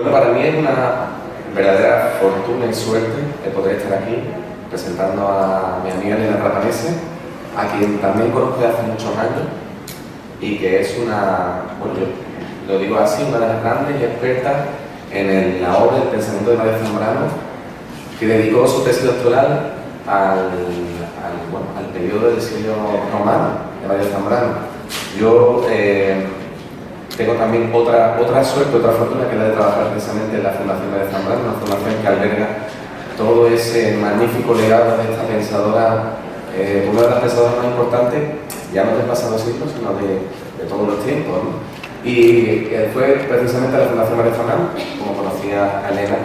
Bueno, para mí es una verdadera fortuna y suerte el poder estar aquí presentando a mi amiga Elena Trapanese, a quien también conozco de hace muchos años y que es una, bueno, yo lo digo así, una de las grandes expertas en la obra del pensamiento de María Zambrano, que dedicó su tesis doctoral al periodo del siglo romano de María Zambrano. Yo tengo también otra suerte, otra fortuna, que es la de trabajar precisamente en la Fundación María Zambrano, una fundación que alberga todo ese magnífico legado de esta pensadora, una de las pensadoras más importantes, ya no del pasado siglo, sino de todos los tiempos, ¿no? Y fue precisamente a la Fundación María Zambrano, como conocía a Elena,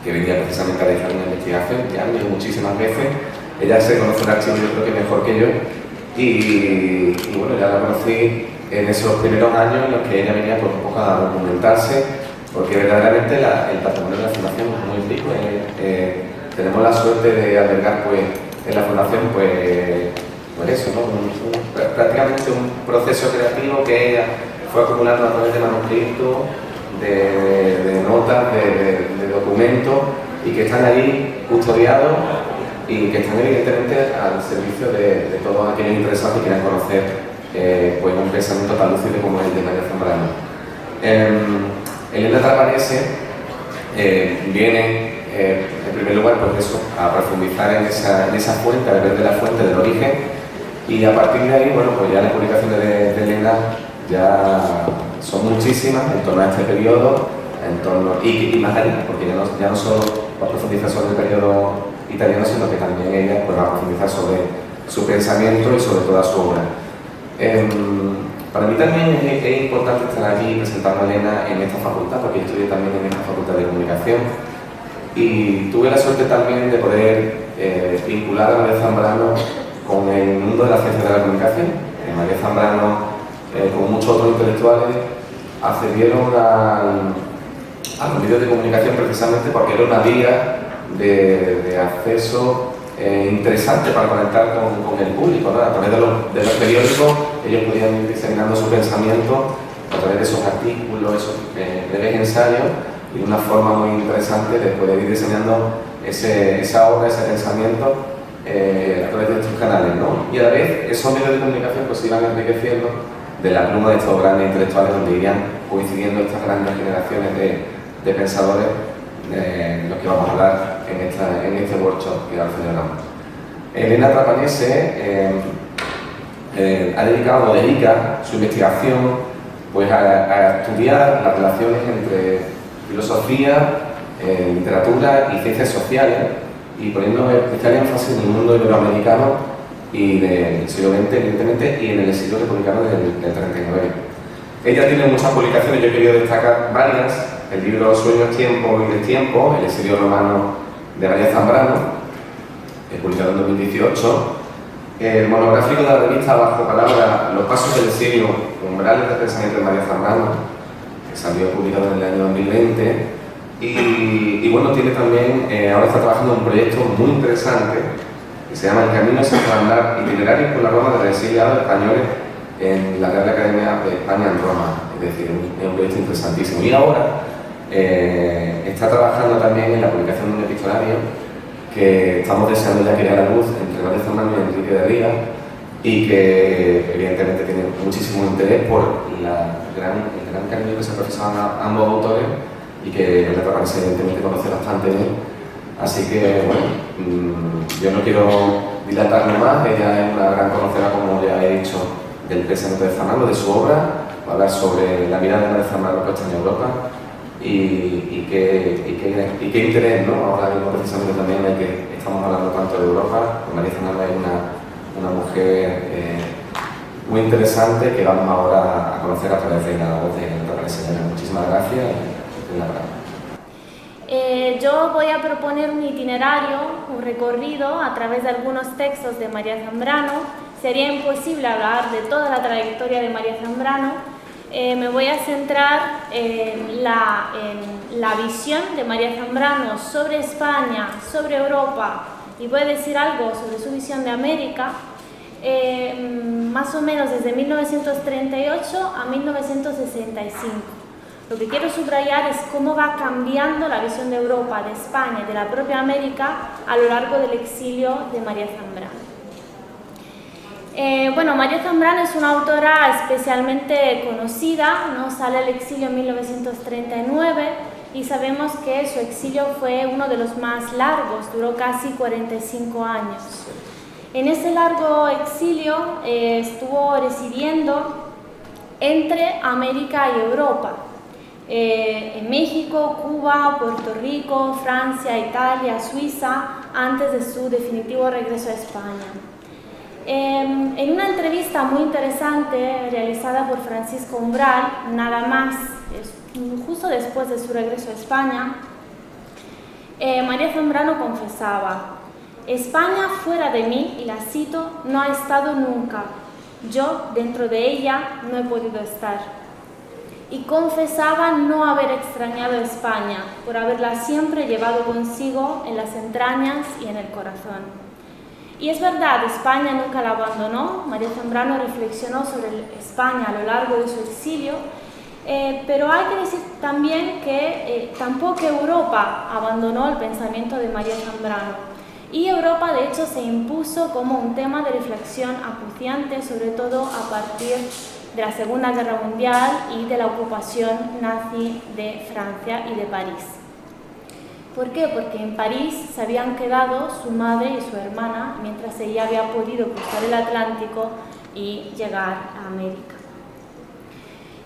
que venía precisamente a realizar una investigación, ya muchísimas veces. Ella se conoce el archivo, yo creo que mejor que yo, y bueno, ya la conocí en esos primeros años en los que ella venía pues, un poco a documentarse, porque verdaderamente el patrimonio de la Fundación es muy rico. Tenemos la suerte de albergar pues, en la Fundación pues eso, ¿no? Prácticamente un proceso creativo que ella fue acumulando a través de manuscritos, de notas, de documentos, y que están allí custodiados y que están evidentemente al servicio de todos aquellos interesados que quieran conocer pues un pensamiento tan lúcido como el de María Zambrano. Elena Trapanese viene en primer lugar pues eso, a profundizar en esa fuente, a ver de la fuente del origen, y a partir de ahí, bueno, pues ya las publicaciones de Elena ya son muchísimas en torno a este periodo, y más allá, porque ya no solo va a profundizar sobre el periodo italiano, sino que también ella pues, va a profundizar sobre su pensamiento y sobre toda su obra. Para mí también es importante estar aquí presentando a Elena en esta facultad, porque yo estudié también en esta facultad de comunicación y tuve la suerte también de poder vincular a María Zambrano con el mundo de la ciencia de la comunicación. María Zambrano, como muchos otros intelectuales, accedieron a los medios de comunicación precisamente porque era una vía de acceso interesante para conectar con el público, ¿no? A través de los periódicos ellos podían ir diseminando su pensamiento a través de esos artículos, esos breves ensayos, y una forma muy interesante de poder ir diseñando esa obra, ese pensamiento a través de estos canales, ¿no? Y a la vez esos medios de comunicación pues, se iban enriqueciendo de la pluma de estos grandes intelectuales, donde irían coincidiendo estas grandes generaciones de pensadores los que vamos a hablar en este workshop que ahora celebramos. Elena Trapanese ha dedica su investigación pues, a estudiar las relaciones entre filosofía, literatura y ciencias sociales, y poniendo especial énfasis en el mundo iberoamericano y del siglo XX, evidentemente, y en el exilio republicano del 39. Ella tiene muchas publicaciones, yo he querido destacar varias: el libro Sueños, Tiempo y Destiempo, el exilio romano de María Zambrano, publicado en 2018, el monográfico de la revista Bajo Palabra, Los Pasos del Exilio, Umbrales del Pensamiento de María Zambrano, que salió publicado en el año 2020, y bueno, tiene también, ahora está trabajando en un proyecto muy interesante que se llama El Camino es andar itinerarios por la Roma de los exiliados españoles en la Real Academia de España en Roma. Es decir, es un proyecto interesantísimo. Y ahora está trabajando también en la publicación de un epistolario que estamos deseando ya que vea la luz entre María Zambrano y Enrique de Rivas, y que evidentemente tiene muchísimo interés por el gran cariño que se profesaban a ambos autores, y que Elena Trapanese evidentemente conoce bastante bien. Así que, bueno, yo no quiero dilatarme más. Ella es una gran conocedora, como ya he dicho, del pensamiento de Zambrano, de su obra. Va a hablar sobre la mirada de María Zambrano puesta en Europa y qué interés, ¿no? Ahora mismo precisamente también de que estamos hablando tanto de Europa. María Zambrano es una mujer muy interesante que vamos ahora a conocer a través de la voz de Elena Trapanese. Muchísimas gracias. Yo voy a proponer un itinerario, un recorrido a través de algunos textos de María Zambrano. Sería imposible hablar de toda la trayectoria de María Zambrano. Me voy a centrar en la visión de María Zambrano sobre España, sobre Europa, y voy a decir algo sobre su visión de América, más o menos desde 1938 a 1965. Lo que quiero subrayar es cómo va cambiando la visión de Europa, de España y de la propia América a lo largo del exilio de María Zambrano. Bueno, María Zambrano es una autora especialmente conocida, ¿no? Sale al exilio en 1939 y sabemos que su exilio fue uno de los más largos, duró casi 45 años. En ese largo exilio estuvo residiendo entre América y Europa, en México, Cuba, Puerto Rico, Francia, Italia, Suiza, antes de su definitivo regreso a España. En una entrevista muy interesante realizada por Francisco Umbral, nada más, justo después de su regreso a España, María Zambrano confesaba: España fuera de mí, y la cito, no ha estado nunca. Yo, dentro de ella, no he podido estar. Y confesaba no haber extrañado a España, por haberla siempre llevado consigo en las entrañas y en el corazón. Y es verdad, España nunca la abandonó. María Zambrano reflexionó sobre España a lo largo de su exilio, pero hay que decir también que tampoco Europa abandonó el pensamiento de María Zambrano. Y Europa, de hecho, se impuso como un tema de reflexión acuciante, sobre todo a partir de la Segunda Guerra Mundial y de la ocupación nazi de Francia y de París. ¿Por qué? Porque en París se habían quedado su madre y su hermana, mientras ella había podido cruzar el Atlántico y llegar a América.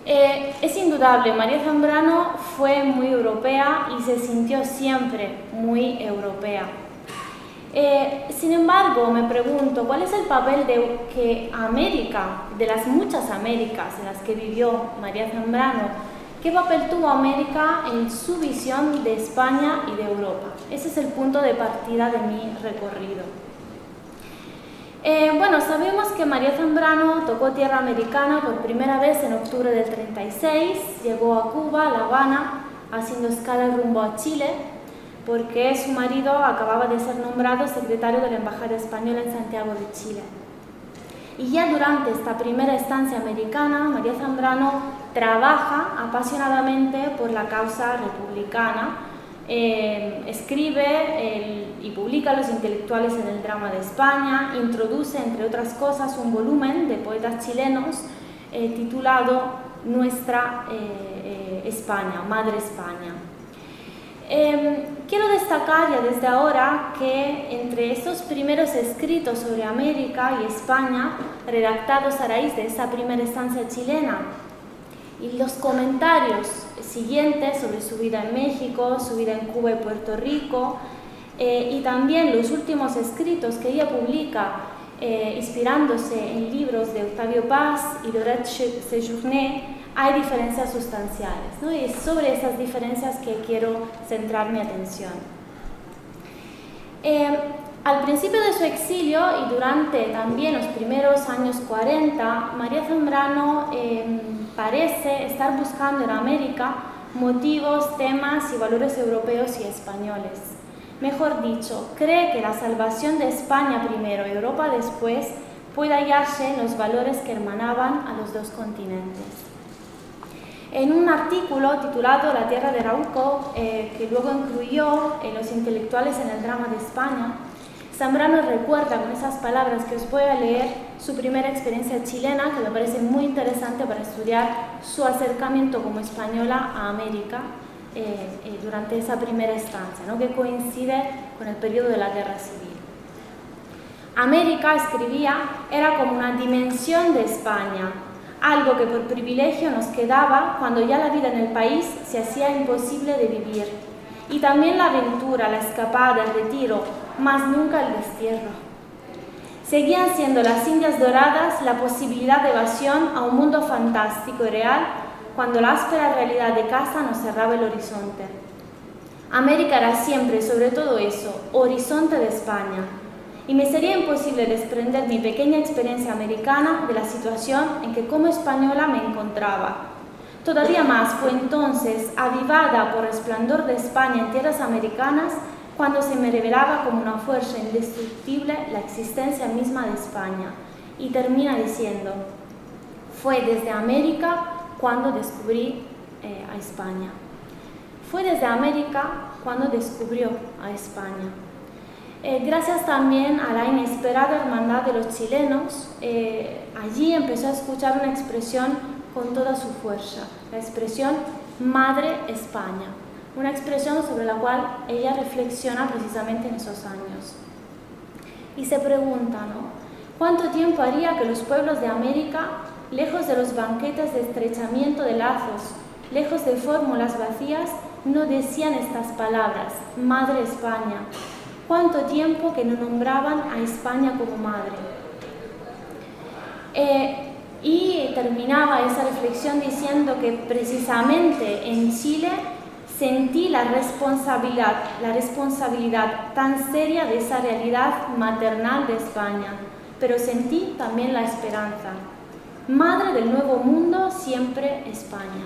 Es indudable, María Zambrano fue muy europea y se sintió siempre muy europea. Sin embargo, me pregunto, ¿cuál es el papel de que América, de las muchas Américas en las que vivió María Zambrano, qué papel tuvo América en su visión de España y de Europa? Ese es el punto de partida de mi recorrido. Bueno, sabemos que María Zambrano tocó tierra americana por primera vez en octubre del 36, llegó a Cuba, a La Habana, haciendo escala rumbo a Chile, porque su marido acababa de ser nombrado secretario de la Embajada Española en Santiago de Chile. Y ya durante esta primera estancia americana, María Zambrano trabaja apasionadamente por la causa republicana, escribe y publica Los intelectuales en el drama de España, introduce, entre otras cosas, un volumen de poetas chilenos titulado Nuestra España, Madre España. Quiero destacar ya desde ahora que entre estos primeros escritos sobre América y España, redactados a raíz de esa primera estancia chilena, y los comentarios siguientes sobre su vida en México, su vida en Cuba y Puerto Rico, y también los últimos escritos que ella publica inspirándose en libros de Octavio Paz y de Dorette Séjourné, hay diferencias sustanciales, ¿no? Y es sobre esas diferencias que quiero centrar mi atención. Al principio de su exilio y durante también los primeros años 40, María Zambrano parece estar buscando en América motivos, temas y valores europeos y españoles. Mejor dicho, cree que la salvación de España primero y Europa después puede hallarse en los valores que hermanaban a los dos continentes. En un artículo titulado La tierra de Arauco, que luego incluyó en Los intelectuales en el drama de España, Zambrano recuerda con esas palabras que os voy a leer su primera experiencia chilena, que me parece muy interesante para estudiar su acercamiento como española a América durante esa primera estancia, ¿no? Que coincide con el periodo de la Guerra Civil. América, escribía, era como una dimensión de España, algo que por privilegio nos quedaba cuando ya la vida en el país se hacía imposible de vivir. Y también la aventura, la escapada, el retiro, más nunca el destierro. Seguían siendo las Indias Doradas la posibilidad de evasión a un mundo fantástico y real cuando la áspera realidad de casa nos cerraba el horizonte. América era siempre, sobre todo eso, horizonte de España. Y me sería imposible desprender mi pequeña experiencia americana de la situación en que como española me encontraba. Todavía más fue entonces avivada por el resplandor de España en tierras americanas cuando se me revelaba como una fuerza indestructible la existencia misma de España. Y termina diciendo, fue desde América cuando descubrí a España. Fue desde América cuando descubrió a España. Gracias también a la inesperada hermandad de los chilenos, allí empezó a escuchar una expresión con toda su fuerza, la expresión Madre España, una expresión sobre la cual ella reflexiona precisamente en esos años. Y se pregunta, ¿no? ¿Cuánto tiempo haría que los pueblos de América, lejos de los banquetes de estrechamiento de lazos, lejos de fórmulas vacías, no decían estas palabras, Madre España? ¿Cuánto tiempo que no nombraban a España como madre? Y terminaba esa reflexión diciendo que precisamente en Chile sentí la responsabilidad tan seria de esa realidad maternal de España, pero sentí también la esperanza. Madre del nuevo mundo, siempre España.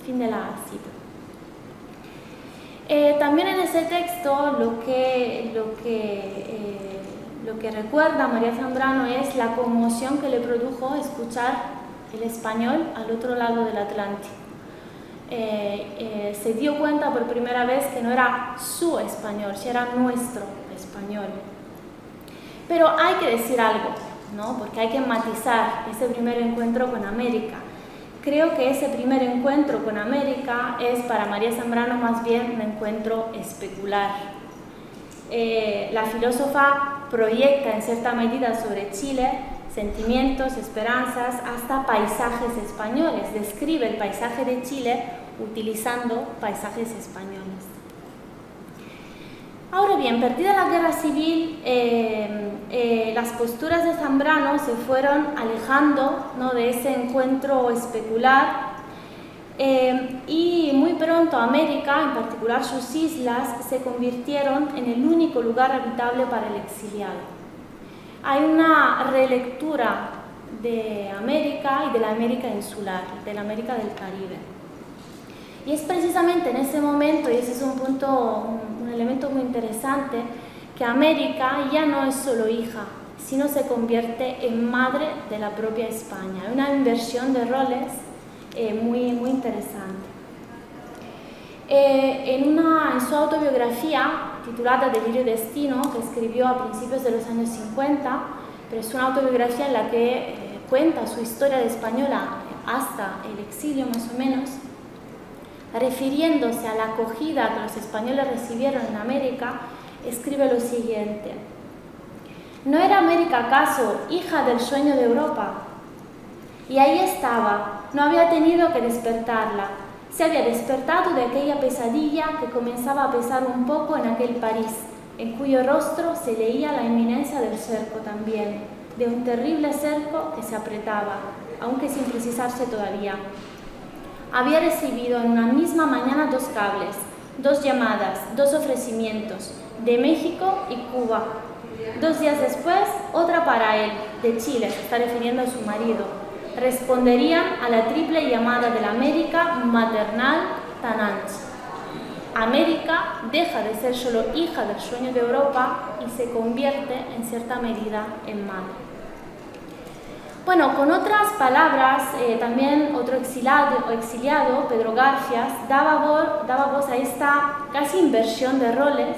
Fin de la cita. También en ese texto lo que recuerda María Zambrano es la conmoción que le produjo escuchar el español al otro lado del Atlántico. Se dio cuenta por primera vez que no era su español, si era nuestro español. Pero hay que decir algo, ¿no? Porque hay que matizar ese primer encuentro con América. Creo que ese primer encuentro con América es para María Zambrano más bien un encuentro especular. La filósofa proyecta en cierta medida sobre Chile sentimientos, esperanzas, hasta paisajes españoles. Describe el paisaje de Chile utilizando paisajes españoles. Ahora bien, perdida la guerra civil, las posturas de Zambrano se fueron alejando, ¿no?, de ese encuentro especular, y muy pronto América, en particular sus islas, se convirtieron en el único lugar habitable para el exiliado. Hay una relectura de América y de la América insular, de la América del Caribe. Y es precisamente en ese momento, y ese es un elemento muy interesante, que América ya no es solo hija, sino se convierte en madre de la propia España. Hay una inversión de roles muy interesante. En su autobiografía titulada Delirio y Destino, que escribió a principios de los años 50, pero es una autobiografía en la que cuenta su historia de española hasta el exilio más o menos, refiriéndose a la acogida que los españoles recibieron en América, escribe lo siguiente: ¿no era América acaso hija del sueño de Europa? Y ahí estaba, no había tenido que despertarla, se había despertado de aquella pesadilla que comenzaba a pesar un poco en aquel París, en cuyo rostro se leía la inminencia del cerco también, de un terrible cerco que se apretaba, aunque sin precisarse todavía. Había recibido en una misma mañana 2 cables, 2 llamadas, 2 ofrecimientos, de México y Cuba. 2 días después, otra para él, de Chile, se está refiriendo a su marido. Responderían a la triple llamada de la América maternal tan ancha. América deja de ser solo hija del sueño de Europa y se convierte en cierta medida en madre. Bueno, con otras palabras, también otro exiliado, Pedro Garfias, daba voz a esta casi inversión de roles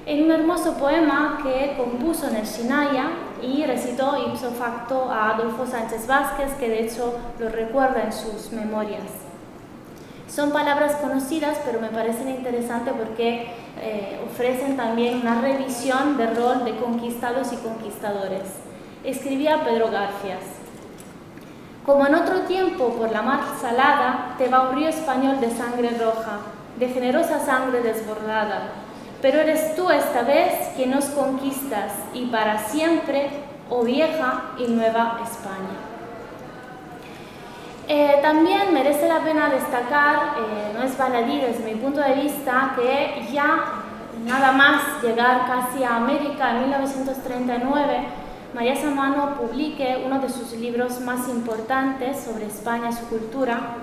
en un hermoso poema que compuso en el Shinaya y recitó ipso facto a Adolfo Sánchez Vázquez, que de hecho lo recuerda en sus memorias. Son palabras conocidas, pero me parecen interesantes porque ofrecen también una revisión del rol de conquistados y conquistadores. Escribía Pedro Garfias: como en otro tiempo por la mar salada te va un río español de sangre roja, de generosa sangre desbordada, pero eres tú esta vez quien nos conquistas y para siempre, oh vieja y nueva España. También merece la pena destacar, no es baladí desde mi punto de vista, que ya nada más llegar casi a América en 1939, María Zambrano publique uno de sus libros más importantes sobre España y su cultura,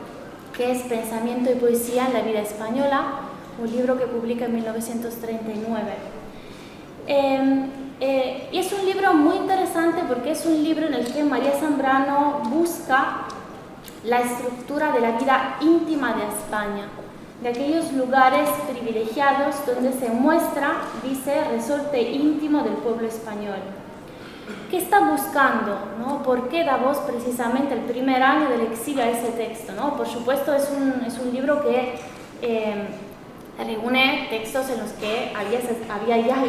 que es Pensamiento y Poesía en la vida española, un libro que publica en 1939. Y es un libro muy interesante porque es un libro en el que María Zambrano busca la estructura de la vida íntima de España, de aquellos lugares privilegiados donde se muestra, dice, resorte íntimo del pueblo español. ¿Qué está buscando, ¿no? ¿Por qué da voz precisamente el primer año del exilio a ese texto, ¿no? Por supuesto es un libro que reúne textos en los que había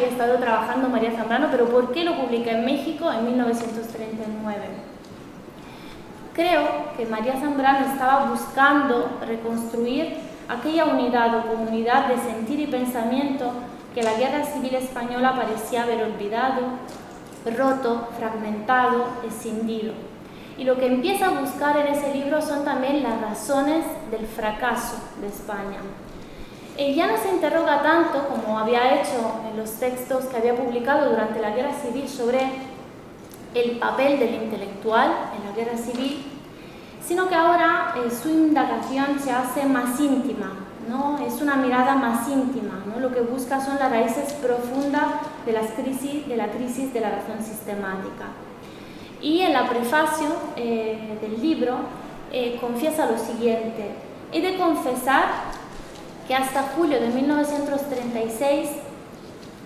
estado trabajando María Zambrano, pero ¿por qué lo publica en México en 1939? Creo que María Zambrano estaba buscando reconstruir aquella unidad o comunidad de sentir y pensamiento que la Guerra Civil Española parecía haber olvidado, roto, fragmentado, escindido. Y lo que empieza a buscar en ese libro son también las razones del fracaso de España. Ya no se interroga tanto, como había hecho en los textos que había publicado durante la Guerra Civil, sobre el papel del intelectual en la Guerra Civil, sino que ahora su indagación se hace más íntima, ¿no? Es una mirada más íntima, ¿no? Lo que busca son las raíces profundas de la crisis de la razón sistemática. Y en la prefacio del libro confiesa lo siguiente: he de confesar que hasta julio de 1936,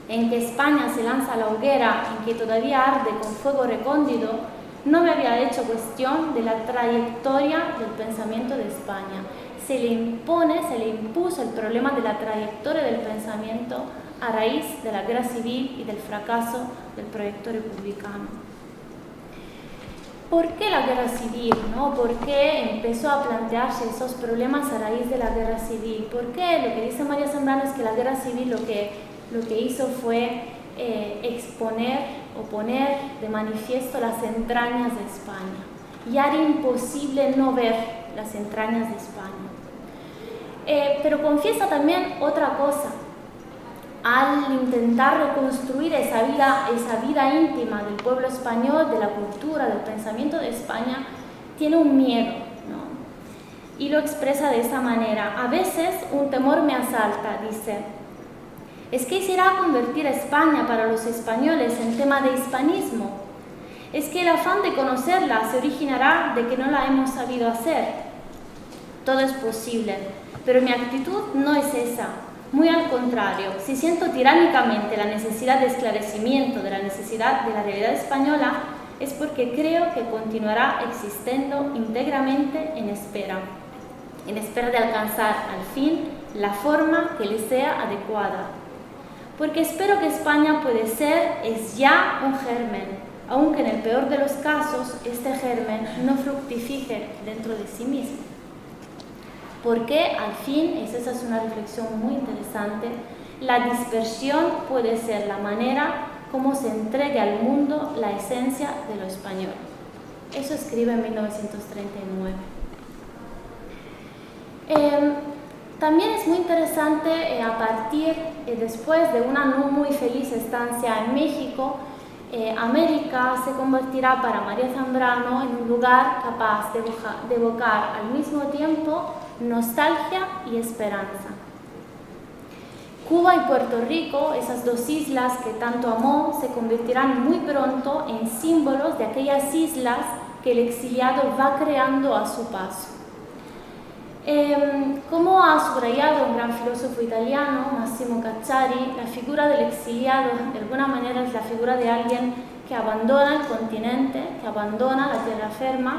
en que España se lanza a la hoguera, en que todavía arde con fuego recóndito, no me había hecho cuestión de la trayectoria del pensamiento de España. Se le impuso el problema de la trayectoria del pensamiento a raíz de la guerra civil y del fracaso del proyecto republicano. ¿Por qué la guerra civil, ¿no? ¿Por qué empezó a plantearse esos problemas a raíz de la guerra civil? ¿Por qué? Lo que dice María Zambrano es que la guerra civil lo que hizo fue exponer o poner de manifiesto las entrañas de España. Y era imposible no ver las entrañas de España. Pero confiesa también otra cosa. Al intentar reconstruir esa vida íntima del pueblo español, de la cultura, del pensamiento de España, tiene un miedo, ¿no? Y lo expresa de esa manera. A veces un temor me asalta, dice. ¿Es que se irá a convertir a España para los españoles en tema de hispanismo? ¿Es que el afán de conocerla se originará de que no la hemos sabido hacer? Todo es posible, pero mi actitud no es esa. Muy al contrario, si siento tiránicamente la necesidad de esclarecimiento de la necesidad de la realidad española, es porque creo que continuará existiendo íntegramente en espera de alcanzar al fin la forma que le sea adecuada. Porque espero que España es ya un germen, aunque en el peor de los casos este germen no fructifique dentro de sí mismo. Porque al fin, esa es una reflexión muy interesante, la dispersión puede ser la manera como se entregue al mundo la esencia de lo español. Eso escribe en 1939. También es muy interesante después de una no muy feliz estancia en México, América se convertirá para María Zambrano en un lugar capaz de evocar al mismo tiempo nostalgia y esperanza. Cuba y Puerto Rico, esas dos islas que tanto amó, se convertirán muy pronto en símbolos de aquellas islas que el exiliado va creando a su paso. Como ha subrayado un gran filósofo italiano, Massimo Cacciari, la figura del exiliado de alguna manera es la figura de alguien que abandona el continente, que abandona la tierra firme,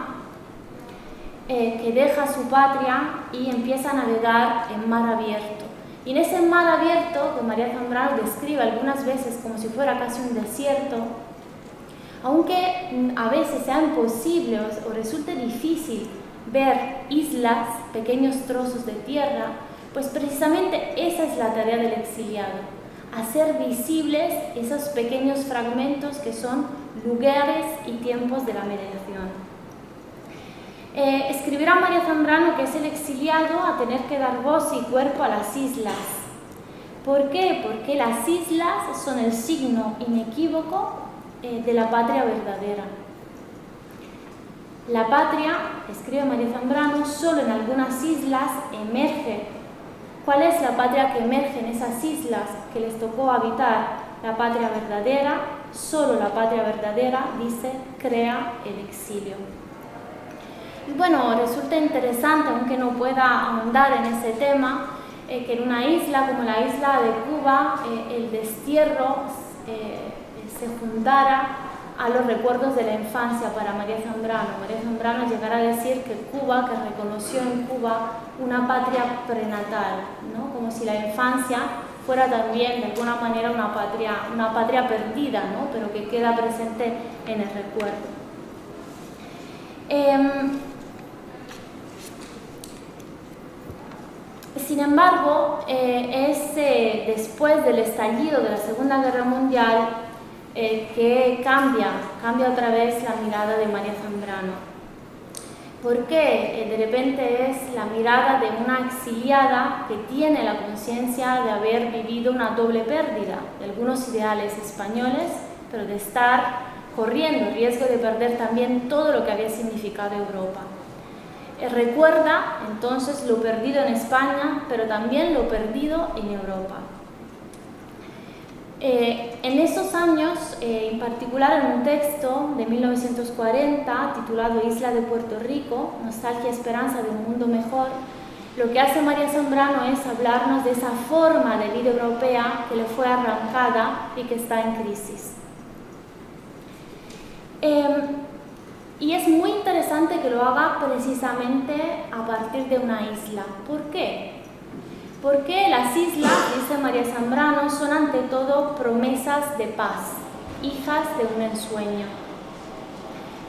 que deja su patria y empieza a navegar en mar abierto. Y en ese mar abierto, que María Zambrano describe algunas veces como si fuera casi un desierto, aunque a veces sea imposible o resulte difícil ver islas, pequeños trozos de tierra, pues precisamente esa es la tarea del exiliado, hacer visibles esos pequeños fragmentos que son lugares y tiempos de la mediación. Escribirá María Zambrano que es el exiliado a tener que dar voz y cuerpo a las islas. ¿Por qué? Porque las islas son el signo inequívoco de la patria verdadera. La patria, escribe María Zambrano, solo en algunas islas emerge. ¿Cuál es la patria que emerge en esas islas que les tocó habitar? La patria verdadera, solo la patria verdadera, dice, crea el exilio. Bueno, resulta interesante, aunque no pueda ahondar en ese tema, que en una isla como la isla de Cuba, el destierro se juntara a los recuerdos de la infancia para María Zambrano. María Zambrano llegará a decir que Cuba, que reconoció en Cuba una patria prenatal, ¿no? Como si la infancia fuera también de alguna manera una patria perdida, ¿no? Pero que queda presente en el recuerdo. Sin embargo, es después del estallido de la Segunda Guerra Mundial que cambia otra vez la mirada de María Zambrano. Porque de repente es la mirada de una exiliada que tiene la conciencia de haber vivido una doble pérdida de algunos ideales españoles, pero de estar corriendo el riesgo de perder también todo lo que había significado Europa. Recuerda entonces lo perdido en España, pero también lo perdido en Europa. En esos años, en particular en un texto de 1940 titulado Isla de Puerto Rico, Nostalgia y Esperanza de un Mundo Mejor, lo que hace María Zambrano es hablarnos de esa forma de vida europea que le fue arrancada y que está en crisis. Y es muy interesante que lo haga precisamente a partir de una isla. ¿Por qué? Porque las islas, dice María Zambrano, son ante todo promesas de paz, hijas de un ensueño.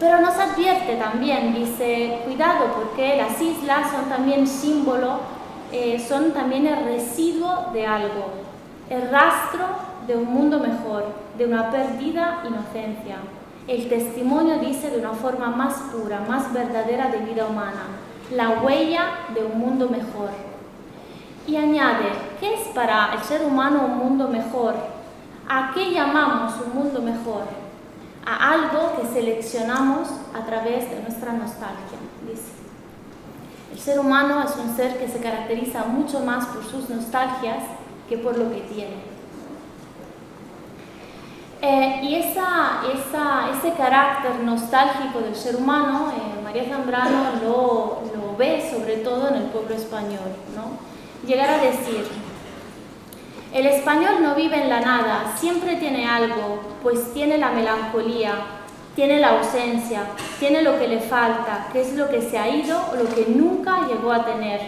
Pero nos advierte también, dice, cuidado, porque las islas son también símbolo, son también el residuo de algo, el rastro de un mundo mejor, de una perdida inocencia. El testimonio, dice, de una forma más pura, más verdadera de vida humana, la huella de un mundo mejor. Y añade, ¿qué es para el ser humano un mundo mejor? ¿A qué llamamos un mundo mejor? A algo que seleccionamos a través de nuestra nostalgia, dice. El ser humano es un ser que se caracteriza mucho más por sus nostalgias que por lo que tiene. Y ese carácter nostálgico del ser humano, María Zambrano lo ve sobre todo en el pueblo español, ¿no? Llegar a decir, el español no vive en la nada, siempre tiene algo, pues tiene la melancolía, tiene la ausencia, tiene lo que le falta, que es lo que se ha ido o lo que nunca llegó a tener.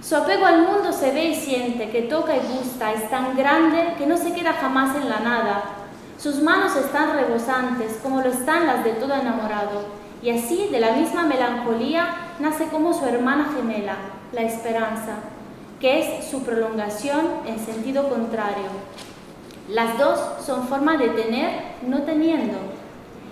Su apego al mundo se ve y siente, que toca y gusta, es tan grande que no se queda jamás en la nada. Sus manos están rebosantes, como lo están las de todo enamorado, y así, de la misma melancolía, nace como su hermana gemela, la esperanza, que es su prolongación en sentido contrario. Las dos son forma de tener no teniendo,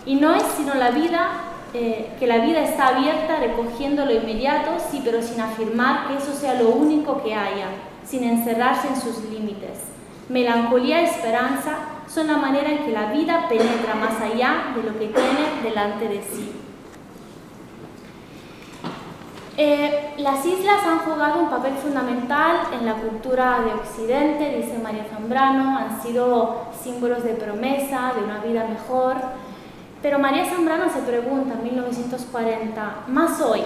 y no es sino la vida, que la vida está abierta recogiendo lo inmediato, sí, pero sin afirmar que eso sea lo único que haya, sin encerrarse en sus límites. Melancolía y esperanza son la manera en que la vida penetra más allá de lo que tiene delante de sí. Las islas han jugado un papel fundamental en la cultura de Occidente, dice María Zambrano, han sido símbolos de promesa, de una vida mejor, pero María Zambrano se pregunta en 1940, más hoy,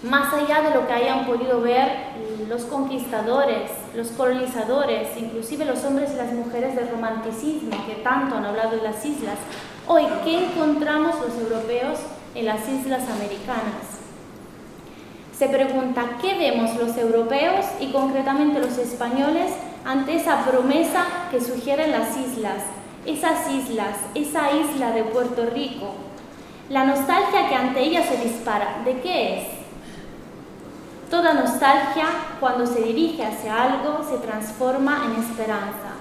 más allá de lo que hayan podido ver los conquistadores, los colonizadores, inclusive los hombres y las mujeres del romanticismo que tanto han hablado de las islas, hoy, ¿qué encontramos los europeos en las islas americanas? Se pregunta, ¿qué vemos los europeos y concretamente los españoles ante esa promesa que sugieren las islas? Esas islas, esa isla de Puerto Rico, la nostalgia que ante ella se dispara, ¿de qué es? Toda nostalgia, cuando se dirige hacia algo, se transforma en esperanza.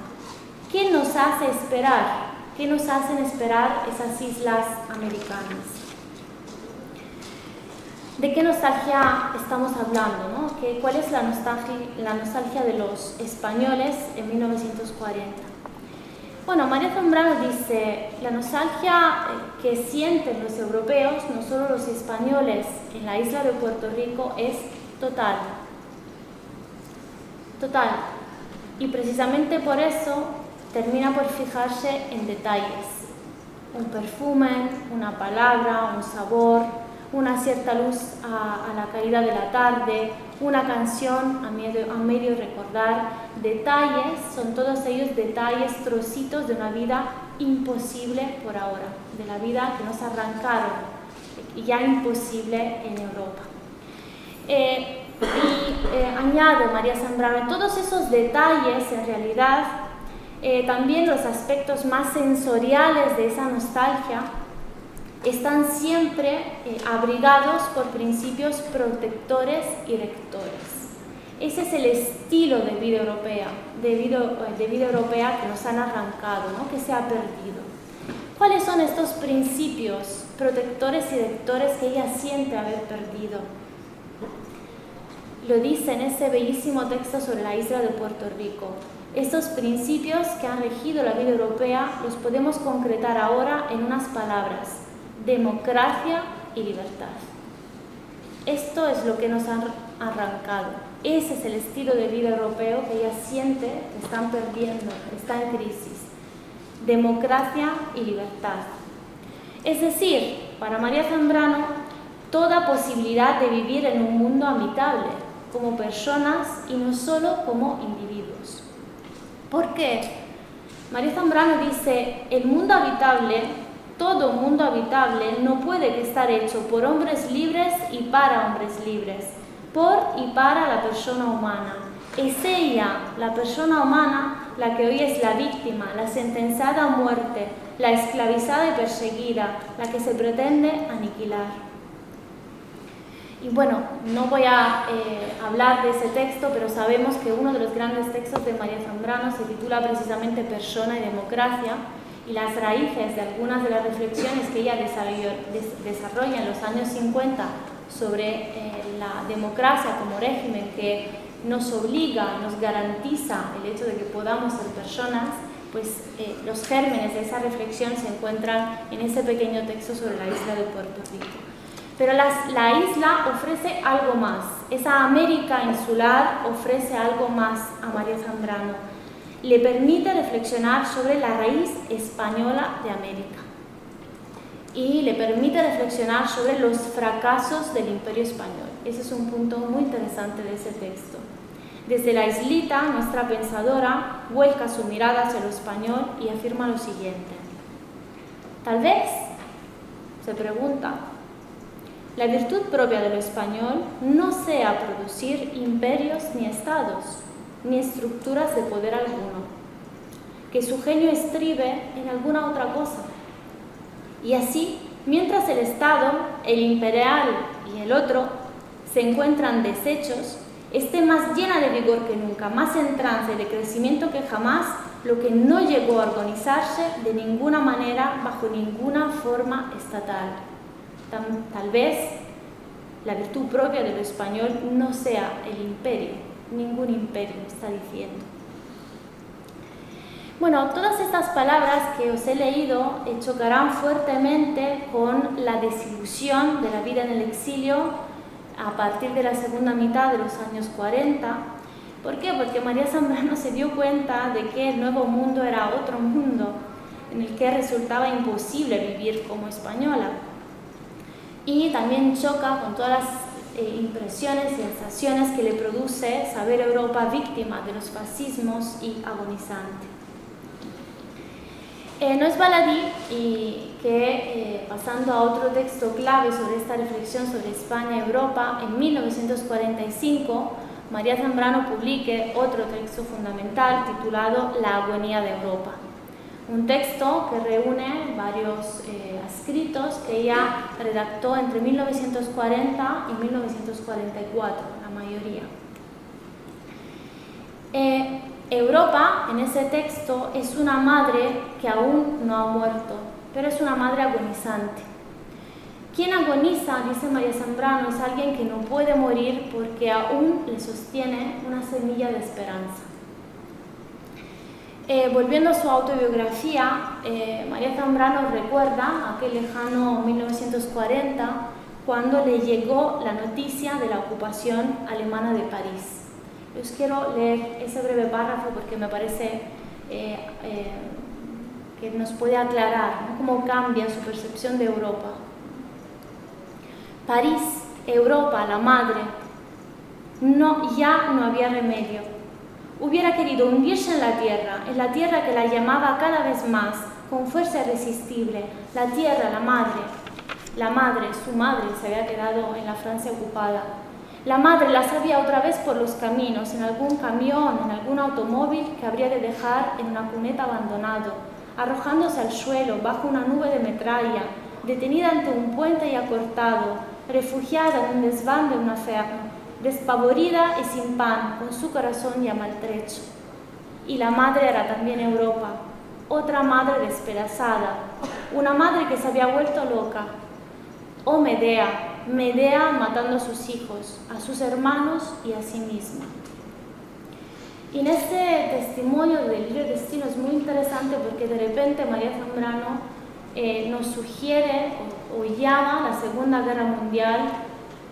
¿Qué nos hace esperar? ¿Qué nos hacen esperar esas islas americanas? ¿De qué nostalgia estamos hablando, no? ¿Cuál es la nostalgia de los españoles en 1940? Bueno, María Zambrano dice, la nostalgia que sienten los europeos, no solo los españoles, en la isla de Puerto Rico es total. Total. Y precisamente por eso termina por fijarse en detalles. Un perfume, una palabra, un sabor, una cierta luz a la caída de la tarde, una canción a medio recordar, detalles, son todos ellos detalles, trocitos de una vida imposible por ahora, de la vida que nos arrancaron, ya imposible en Europa. Añade María Zambrano, todos esos detalles en realidad, también los aspectos más sensoriales de esa nostalgia, están siempre abrigados por principios protectores y rectores. Ese es el estilo de vida europea, de vida europea que nos han arrancado, ¿no? Que se ha perdido. ¿Cuáles son estos principios protectores y rectores que ella siente haber perdido? Lo dice en ese bellísimo texto sobre la isla de Puerto Rico. Estos principios que han regido la vida europea los podemos concretar ahora en unas palabras: democracia y libertad. Esto es lo que nos han arrancado. Ese es el estilo de vida europeo que ella siente que están perdiendo, está en crisis. Democracia y libertad. Es decir, para María Zambrano, toda posibilidad de vivir en un mundo habitable, como personas y no solo como individuos. ¿Por qué? María Zambrano dice, el mundo habitable, todo mundo habitable, no puede estar hecho por hombres libres y para hombres libres, por y para la persona humana. Es ella, la persona humana, la que hoy es la víctima, la sentenciada a muerte, la esclavizada y perseguida, la que se pretende aniquilar. Y bueno, no voy a hablar de ese texto, pero sabemos que uno de los grandes textos de María Zambrano se titula precisamente Persona y Democracia, y las raíces de algunas de las reflexiones que ella desarrolla en los años 50 sobre la democracia como régimen que nos obliga, nos garantiza el hecho de que podamos ser personas, pues los gérmenes de esa reflexión se encuentran en ese pequeño texto sobre la isla de Puerto Rico. Pero la isla ofrece algo más. Esa América insular ofrece algo más a María Zambrano. Le permite reflexionar sobre la raíz española de América. Y le permite reflexionar sobre los fracasos del Imperio Español. Ese es un punto muy interesante de ese texto. Desde la islita, nuestra pensadora vuelca su mirada hacia lo español y afirma lo siguiente. Tal vez, se pregunta, la virtud propia de lo español no sea producir imperios ni estados, ni estructuras de poder alguno, que su genio estribe en alguna otra cosa. Y así, mientras el Estado, el imperial y el otro se encuentran deshechos, esté más llena de vigor que nunca, más en trance de crecimiento que jamás, lo que no llegó a organizarse de ninguna manera bajo ninguna forma estatal. Tal vez la virtud propia de lo español no sea el imperio, ningún imperio, está diciendo. Bueno, todas estas palabras que os he leído chocarán fuertemente con la desilusión de la vida en el exilio a partir de la segunda mitad de los años 40. ¿Por qué? Porque María Zambrano se dio cuenta de que el nuevo mundo era otro mundo en el que resultaba imposible vivir como española. Y también choca con todas las impresiones y sensaciones que le produce saber Europa víctima de los fascismos y agonizante. No es baladí y que, pasando a otro texto clave sobre esta reflexión sobre España y Europa, en 1945 María Zambrano publique otro texto fundamental titulado La agonía de Europa. Un texto que reúne varios escritos que ella redactó entre 1940 y 1944, la mayoría. Europa, en ese texto, es una madre que aún no ha muerto, pero es una madre agonizante. Quien agoniza, dice María Zambrano, es alguien que no puede morir porque aún le sostiene una semilla de esperanza. Volviendo a su autobiografía, María Zambrano recuerda aquel lejano 1940 cuando le llegó la noticia de la ocupación alemana de París. Os quiero leer ese breve párrafo porque me parece que nos puede aclarar, ¿no?, cómo cambia su percepción de Europa. París, Europa, la madre. Ya no había remedio. Hubiera querido hundirse en la tierra que la llamaba cada vez más, con fuerza irresistible, la tierra, la madre. La madre, su madre, se había quedado en la Francia ocupada. La madre la sabía otra vez por los caminos, en algún camión, en algún automóvil que habría de dejar en una cuneta abandonado, arrojándose al suelo bajo una nube de metralla, detenida ante un puente ya cortado, refugiada en un desván de una ferma, despavorida y sin pan, con su corazón ya maltrecho. Y la madre era también Europa, otra madre despedazada, una madre que se había vuelto loca. Oh Medea matando a sus hijos, a sus hermanos y a sí misma. Y en este testimonio del libro de Destino es muy interesante porque de repente María Zambrano nos sugiere o llama la Segunda Guerra Mundial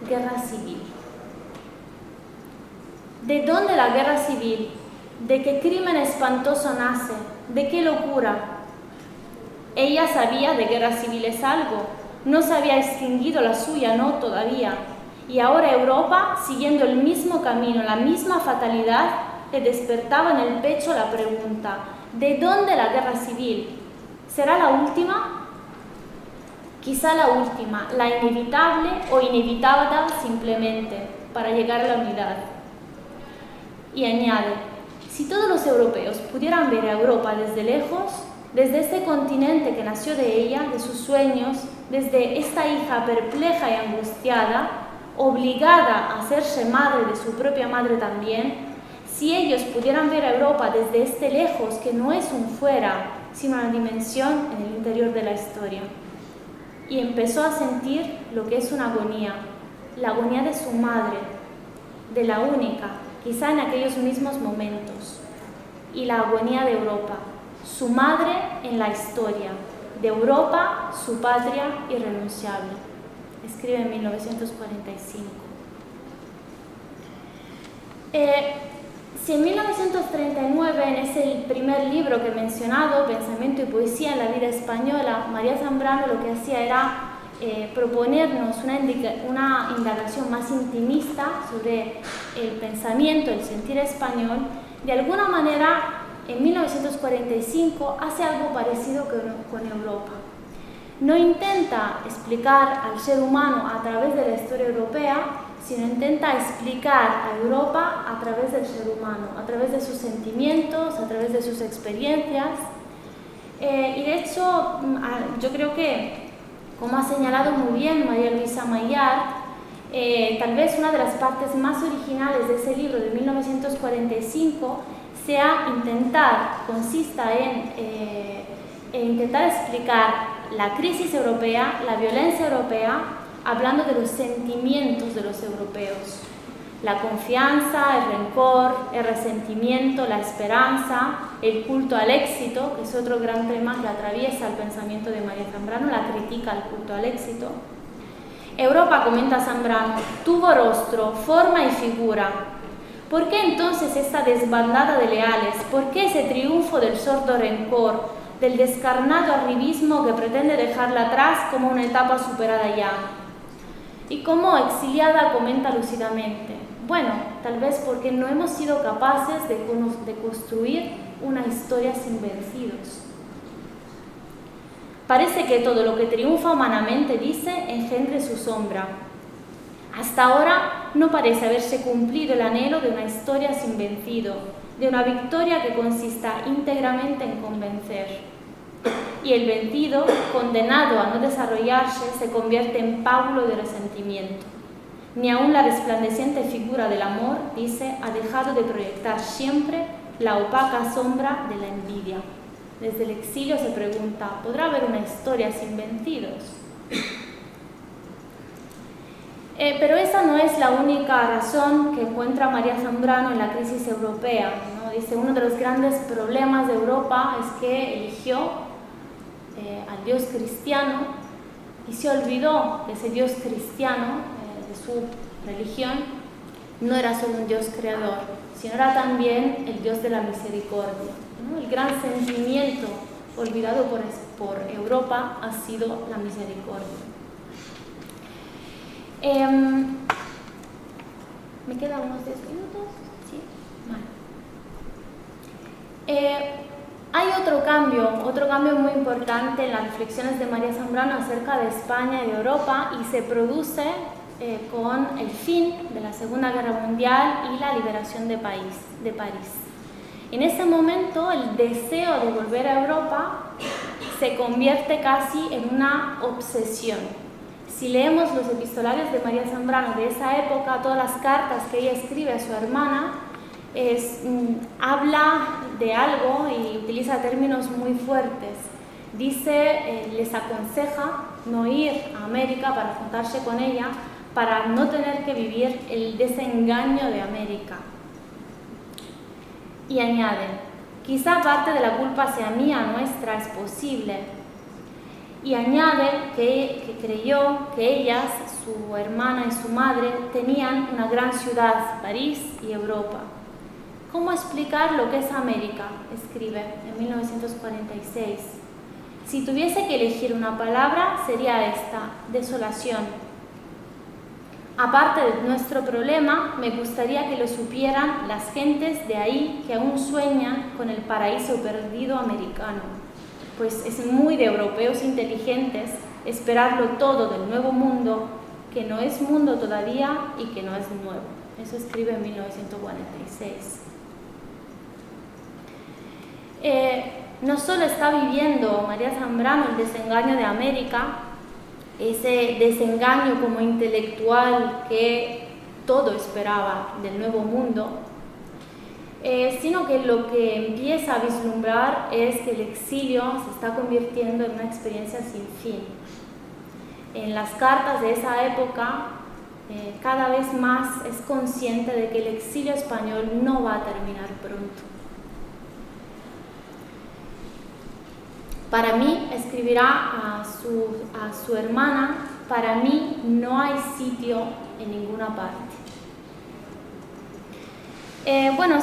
guerra civil. ¿De dónde la guerra civil? ¿De qué crimen espantoso nace? ¿De qué locura? Ella sabía de guerras civiles algo. No se había extinguido la suya, no todavía. Y ahora Europa, siguiendo el mismo camino, la misma fatalidad, le despertaba en el pecho la pregunta: ¿de dónde la guerra civil? ¿Será la última? Quizá la última, la inevitable o inevitada simplemente, para llegar a la unidad. Y añade: si todos los europeos pudieran ver a Europa desde lejos, desde este continente que nació de ella, de sus sueños, desde esta hija perpleja y angustiada, obligada a hacerse madre de su propia madre también, si ellos pudieran ver a Europa desde este lejos, que no es un fuera, sino una dimensión en el interior de la historia. Y empezó a sentir lo que es una agonía, la agonía de su madre, de la única, quizá en aquellos mismos momentos, y la agonía de Europa, su madre en la historia, de Europa, su patria irrenunciable. Escribe en 1945. Si en 1939, en ese primer libro que he mencionado, Pensamiento y Poesía en la Vida Española, María Zambrano lo que hacía era proponernos una indagación más intimista sobre el pensamiento, el sentir español, de alguna manera en 1945 hace algo parecido con Europa. No intenta explicar al ser humano a través de la historia europea, sino intenta explicar a Europa a través del ser humano, a través de sus sentimientos, a través de sus experiencias. Y de hecho, yo creo que, como ha señalado muy bien María Luisa Maillart, tal vez una de las partes más originales de ese libro de 1945 consista en intentar explicar la crisis europea, la violencia europea, hablando de los sentimientos de los europeos. La confianza, el rencor, el resentimiento, la esperanza, el culto al éxito, que es otro gran tema que atraviesa el pensamiento de María Zambrano, la crítica al culto al éxito. Europa, comenta Zambrano, tuvo rostro, forma y figura. ¿Por qué entonces esta desbandada de leales? ¿Por qué ese triunfo del sordo rencor, del descarnado arribismo que pretende dejarla atrás como una etapa superada ya? Y como exiliada comenta lúcidamente: bueno, tal vez porque no hemos sido capaces de construir una historia sin vencidos. Parece que todo lo que triunfa humanamente, dice, engendre su sombra. Hasta ahora no parece haberse cumplido el anhelo de una historia sin vencido, de una victoria que consista íntegramente en convencer. Y el vencido, condenado a no desarrollarse, se convierte en pábulo de resentimiento. Ni aun la resplandeciente figura del amor, dice, ha dejado de proyectar siempre la opaca sombra de la envidia. Desde el exilio se pregunta: ¿podrá haber una historia sin vencidos? Pero esa no es la única razón que encuentra María Zambrano en la crisis europea, ¿no? Dice: uno de los grandes problemas de Europa es que eligió al Dios cristiano y se olvidó que ese Dios cristiano, de su religión, no era solo un Dios creador, sino era también el Dios de la misericordia, ¿no? El gran sentimiento olvidado por Europa ha sido la misericordia. ¿Me quedan unos 10 minutos? Sí, vale. Hay otro cambio muy importante en las reflexiones de María Zambrano acerca de España y de Europa, y se produce con el fin de la Segunda Guerra Mundial y la liberación de París. En ese momento, el deseo de volver a Europa se convierte casi en una obsesión. Si leemos los epistolarios de María Zambrano de esa época, todas las cartas que ella escribe a su hermana, habla de algo y utiliza términos muy fuertes. Dice, les aconseja no ir a América para juntarse con ella, para no tener que vivir el desengaño de América. Y añade, quizá parte de la culpa sea mía, nuestra, es posible. Y añade que creyó que ellas, su hermana y su madre, tenían una gran ciudad, París y Europa. ¿Cómo explicar lo que es América?, escribe en 1946. Si tuviese que elegir una palabra, sería esta: desolación. Aparte de nuestro problema, me gustaría que lo supieran las gentes de ahí que aún sueñan con el paraíso perdido americano, pues es muy de europeos inteligentes esperarlo todo del nuevo mundo, que no es mundo todavía y que no es nuevo. Eso escribe en 1946. No solo está viviendo María Zambrano el desengaño de América, ese desengaño como intelectual que todo esperaba del nuevo mundo, sino que lo que empieza a vislumbrar es que el exilio se está convirtiendo en una experiencia sin fin. En las cartas de esa época, cada vez más es consciente de que el exilio español no va a terminar pronto. Para mí, escribirá a su hermana, para mí no hay sitio en ninguna parte.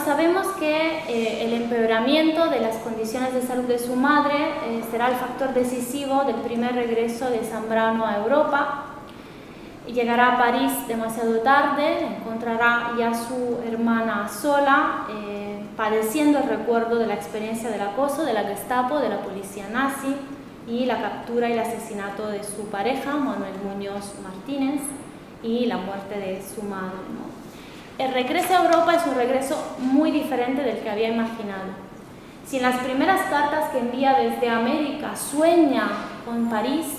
Sabemos que el empeoramiento de las condiciones de salud de su madre será el factor decisivo del primer regreso de Zambrano a Europa. Llegará a París demasiado tarde, encontrará ya a su hermana sola, padeciendo el recuerdo de la experiencia del acoso de la Gestapo, de la policía nazi, y la captura y el asesinato de su pareja, Manuel Muñoz Martínez, y la muerte de su madre, ¿no? El regreso a Europa es un regreso muy diferente del que había imaginado. Si en las primeras cartas que envía desde América sueña con París,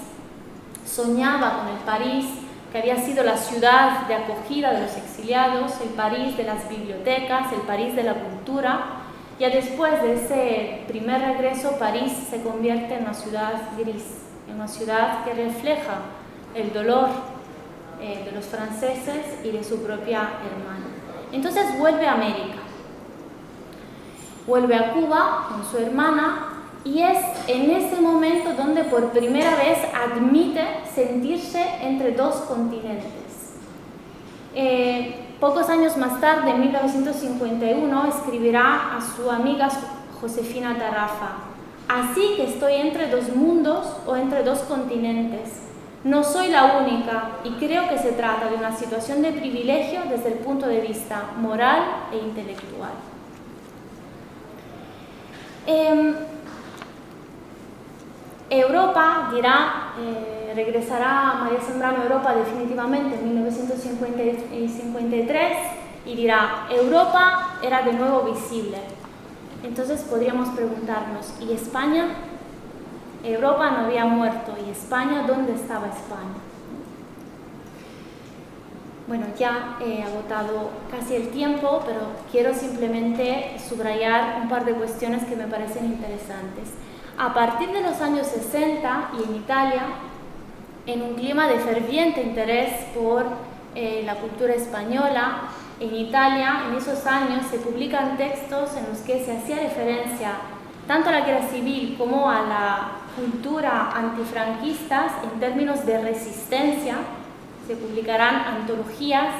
soñaba con el París que había sido la ciudad de acogida de los exiliados, el París de las bibliotecas, el París de la cultura, ya después de ese primer regreso, París se convierte en una ciudad gris, en una ciudad que refleja el dolor de los franceses y de su propia hermana. Entonces vuelve a América, vuelve a Cuba con su hermana, y es en ese momento donde por primera vez admite sentirse entre dos continentes. Pocos años más tarde, en 1951, escribirá a su amiga Josefina Tarrafa: así que estoy entre dos mundos o entre dos continentes. No soy la única y creo que se trata de una situación de privilegio desde el punto de vista moral e intelectual. Europa, dirá, regresará María Zambrano a Europa definitivamente en 1953 y dirá: Europa era de nuevo visible. Entonces podríamos preguntarnos, ¿y España? Europa no había muerto, ¿y España? ¿Dónde estaba España? Bueno, ya he agotado casi el tiempo, pero quiero simplemente subrayar un par de cuestiones que me parecen interesantes. A partir de los años 60 y en Italia, en un clima de ferviente interés por la cultura española, en Italia en esos años se publican textos en los que se hacía referencia tanto a la guerra civil como a la cultura antifranquistas en términos de resistencia. Se publicarán antologías.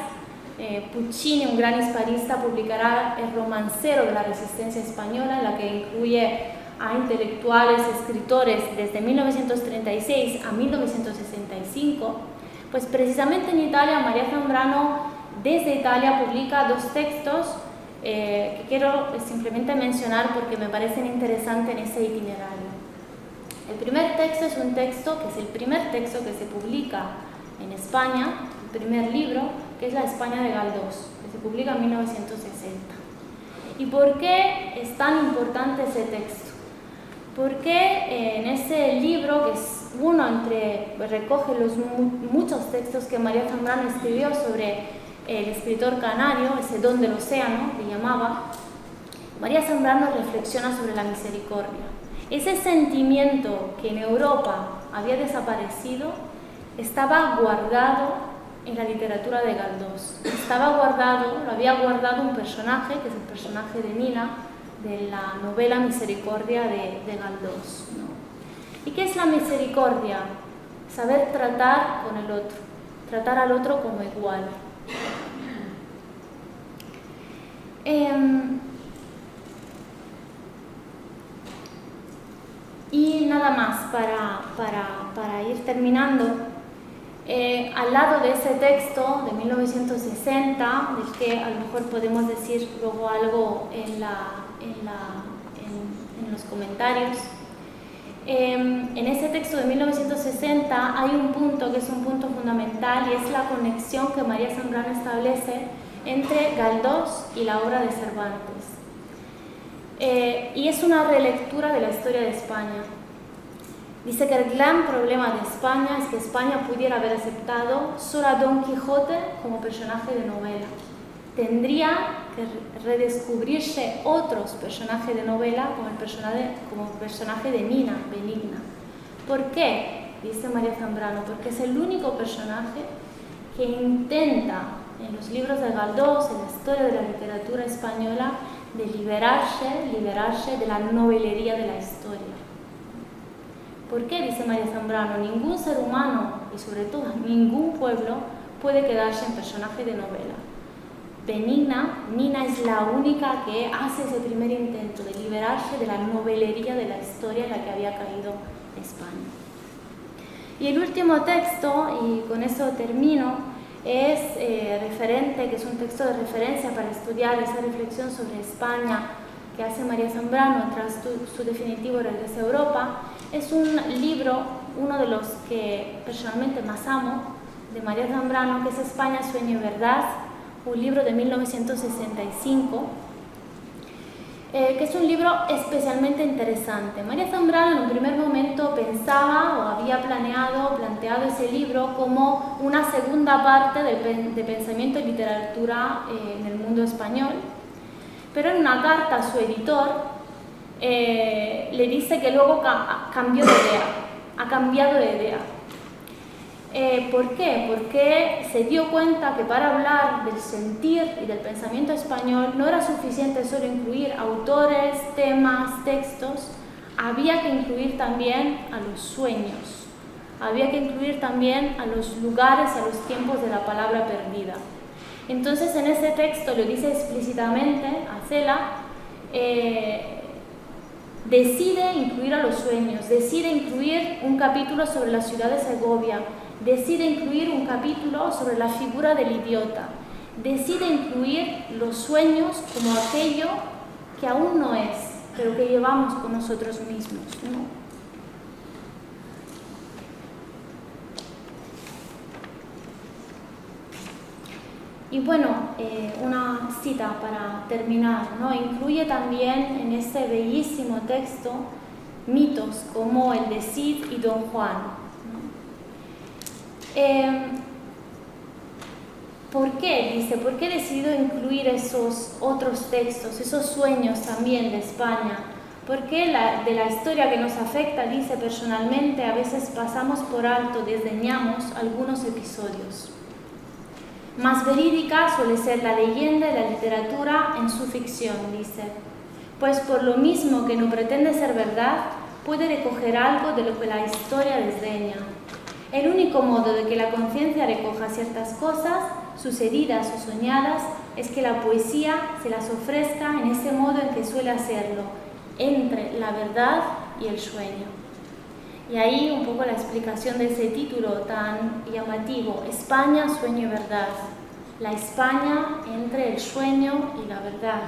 Puccini, un gran hispanista, publicará El romancero de la resistencia española, en la que incluye a intelectuales, escritores desde 1936 a 1965. Pues precisamente en Italia, María Zambrano desde Italia publica 2 textos que quiero simplemente mencionar porque me parecen interesantes en ese itinerario. El primer texto es un texto que es el primer texto que se publica en España, el primer libro, que es La España de Galdós, que se publica en 1960. ¿Y por qué es tan importante ese texto? Porque en ese libro, que es recoge los muchos textos que María Zambrano escribió sobre el escritor canario, ese don del océano, que llamaba, María Zambrano reflexiona sobre la misericordia. Ese sentimiento que en Europa había desaparecido estaba guardado en la literatura de Galdós. Lo había guardado un personaje, que es el personaje de Nina, de la novela Misericordia de Galdós, ¿no? ¿Y qué es la misericordia? Saber tratar con el otro, tratar al otro como igual. Y nada más, para ir terminando, al lado de ese texto de 1960, del que a lo mejor podemos decir luego algo en los comentarios, en ese texto de 1960 hay un punto que es un punto fundamental y es la conexión que María Zambrano establece entre Galdós y la obra de Cervantes. Y es una relectura de la historia de España. Dice que el gran problema de España es que España pudiera haber aceptado solo a Don Quijote como personaje de novela. Tendría que redescubrirse otros personajes de novela como personaje de Nina, Benigna. ¿Por qué? Dice María Zambrano, porque es el único personaje que intenta, en los libros de Galdós, en la historia de la literatura española, de liberarse de la novelería de la historia. ¿Por qué? Dice María Zambrano, ningún ser humano y sobre todo ningún pueblo puede quedarse en personaje de novela. Benigna, Nina es la única que hace ese primer intento de liberarse de la novelería de la historia en la que había caído España. Y el último texto, y con eso termino, es referente, que es un texto de referencia para estudiar esa reflexión sobre España que hace María Zambrano tras su definitivo regreso a Europa. Es un libro, uno de los que personalmente más amo, de María Zambrano, que es España, Sueño y Verdad, un libro de 1965, que es un libro especialmente interesante. María Zambrano en un primer momento pensaba o había planteado ese libro como una segunda parte de pensamiento y literatura en el mundo español, pero en una carta a su editor le dice que luego ha cambiado de idea. ¿Por qué? Porque se dio cuenta que para hablar del sentir y del pensamiento español no era suficiente solo incluir autores, temas, textos, había que incluir también a los sueños, había que incluir también a los lugares, a los tiempos de la palabra perdida. Entonces en ese texto lo dice explícitamente, Acela, decide incluir a los sueños, decide incluir un capítulo sobre la ciudad de Segovia, decide incluir un capítulo sobre la figura del idiota, decide incluir los sueños como aquello que aún no es, pero que llevamos con nosotros mismos, ¿no? Y bueno, una cita para terminar, ¿no? Incluye también en este bellísimo texto mitos como el de Cid y Don Juan, ¿no? ¿Por qué? Dice, ¿por qué he decidido incluir esos otros textos, esos sueños también de España? Porque de la historia que nos afecta, dice personalmente, a veces pasamos por alto, desdeñamos algunos episodios. Más verídica suele ser la leyenda y la literatura en su ficción, dice, pues por lo mismo que no pretende ser verdad, puede recoger algo de lo que la historia desdeña. El único modo de que la conciencia recoja ciertas cosas, sucedidas o soñadas, es que la poesía se las ofrezca en ese modo en que suele hacerlo, entre la verdad y el sueño. Y ahí un poco la explicación de ese título tan llamativo, España, sueño y verdad. La España entre el sueño y la verdad.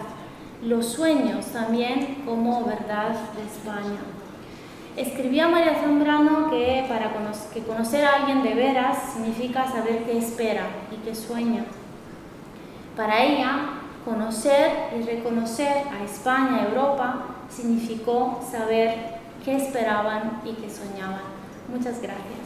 Los sueños también como verdad de España. Escribía María Zambrano que conocer a alguien de veras significa saber qué espera y qué sueña. Para ella, conocer y reconocer a España y Europa significó saber qué esperaban y qué soñaban. Muchas gracias.